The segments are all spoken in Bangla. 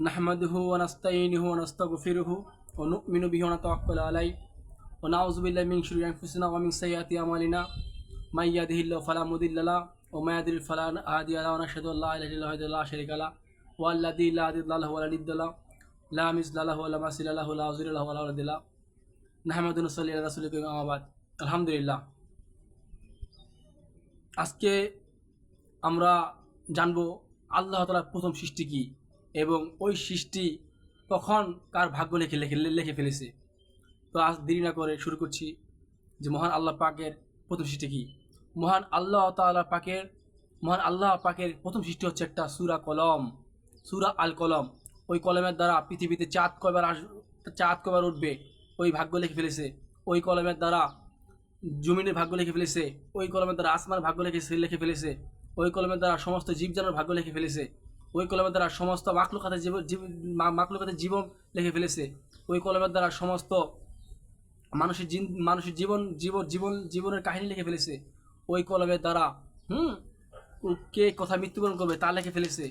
নাহমাদুহু ওয়া নাস্তাঈনুহু ওয়া নাস্তাগফিরুহু ওয়া নু'মিনু বিহি ওয়া নাতাওয়াক্কালু আলাইহি ওয়া নাউযু বিল্লাহি মিন শুরুরি আনফুসিনা ওয়া মিন সাইয়্যাতি আমালিনা মান ইয়াহদিহিল্লাহু ফালা মুদিল্লা লাহু ওয়া মান ইউদ্লিল ফালা হাদিয়া লাহু ওয়া নাশহাদু আল্লা ইলাহা ইল্লাল্লাহু ওয়াহদাহু লা শারীকা লাহু ওয়া আল্লাযী লা নিদ্দা লাহু ওয়া লা নিদ্দা লাহু লা মিসলা লাহু ওয়া লা মাসিলা লাহু লা যুরিয়া লাহু ওয়া লা ওয়ালাদা লাহু নাহমাদুহু ওয়া নুসাল্লি আলা রাসূলিল কারীম আম্মা বা'দ। আলহামদুলিল্লাহ, আজকে আমরা জানব আল্লাহ তাআলার প্রথম সৃষ্টি কি এবং ওই সৃষ্টি কখন কার ভাগ্য লিখে ফেলেছে। তো আজ দেরি না করে শুরু করছি যে মহান আল্লাহ পাকের প্রথম সৃষ্টি কি। মহান আল্লাহ পাকের প্রথম সৃষ্টি হচ্ছে একটা সূরা কলম, সূরা আল কলম। ওই কলমের দ্বারা পৃথিবীতে চাঁদ কয়বার উঠবে ওই ভাগ্য লিখে ফেলেছে। ওই কলমের দ্বারা জমিনের ভাগ্য লিখে ফেলেছে। ওই কলমের দ্বারা আসমানের ভাগ্য লিখে ফেলেছে। ওই কলমের দ্বারা সমস্ত জীবজন্তুর ভাগ্য লিখে ফেলেছে। ওই কলমের দ্বারা সমস্ত মাখলুকাতের জীবন লিখে ফেলেছে। ওই কলমের দ্বারা সমস্ত মানুষের জীবনের কাহিনী লিখে ফেলেছে। ওই কলমের দ্বারা কে কথা মৃত্যুবরণ করবে তা লিখে ফেলেছে।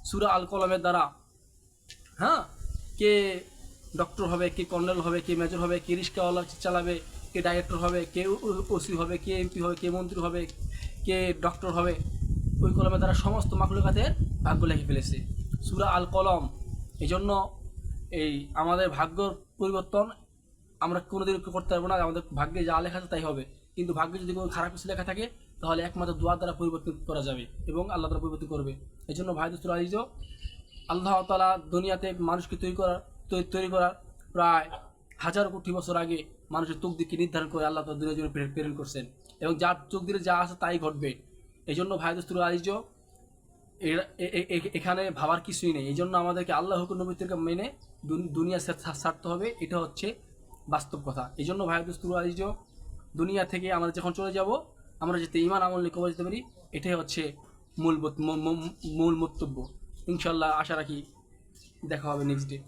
সূরা আল কলমের দ্বারা কে ডক্টর হবে, কে কর্নেল হবে, কে মেজর হবে, কে রিক্সাওয়ালা চালাবে, কে ডাইরেক্টর হবে, কে ওসি হবে, কে এমপি হবে, কে মন্ত্রী হবে, কে ডক্টর হবে। ওই কলমের দ্বারা সমস্ত মাখলুকাতের ভাগ্য লিখে ফেলেছে সূরা আল কলম। এই জন্য আমাদের ভাগ্য পরিবর্তন আমরা কোনোদিন করতে পারবো না। আমাদের ভাগ্যে যা লেখা আছে তাই হবে। কিন্তু ভাগ্যে যদি কোনো খারাপ কিছু লেখা থাকে তাহলে একমাত্র দোয়া দ্বারা পরিবর্তন করা যাবে এবং আল্লাহ তাআলা পরিবর্তন করবে। এই জন্য ভাই দোস্ত আজিজ, আল্লাহ তাআলা দুনিয়াতে মানুষকে তৈরি করার প্রায় 1000 কোটি বছর আগে মানুষের তকদিরকে নির্ধারণ করে আল্লাহ তাআলা দুনিয়ার জন্য প্রেরণ করছেন এবং যার তকদিরে যা আছে তাই ঘটবে। এই জন্য ভাই দোস্ত আজিজ, এখানে ভাবার কিছুই নেই। এই জন্য আমাদেরকে আল্লাহ হুকুম নবীকে মেনে দুনিয়া ছাড়তে হবে। এটা হচ্ছে বাস্তব কথা। এই জন্য ভাই দোস্ত আজিজ, দুনিয়া থেকে আমরা যখন চলে যাব আমরা যাতে ঈমান আমল নিয়ে কবর যেতে পারি, এটাই হচ্ছে মূল বক্তব্য। ইনশাআল্লাহ আশা রাখি দেখা হবে নেক্সট ডে।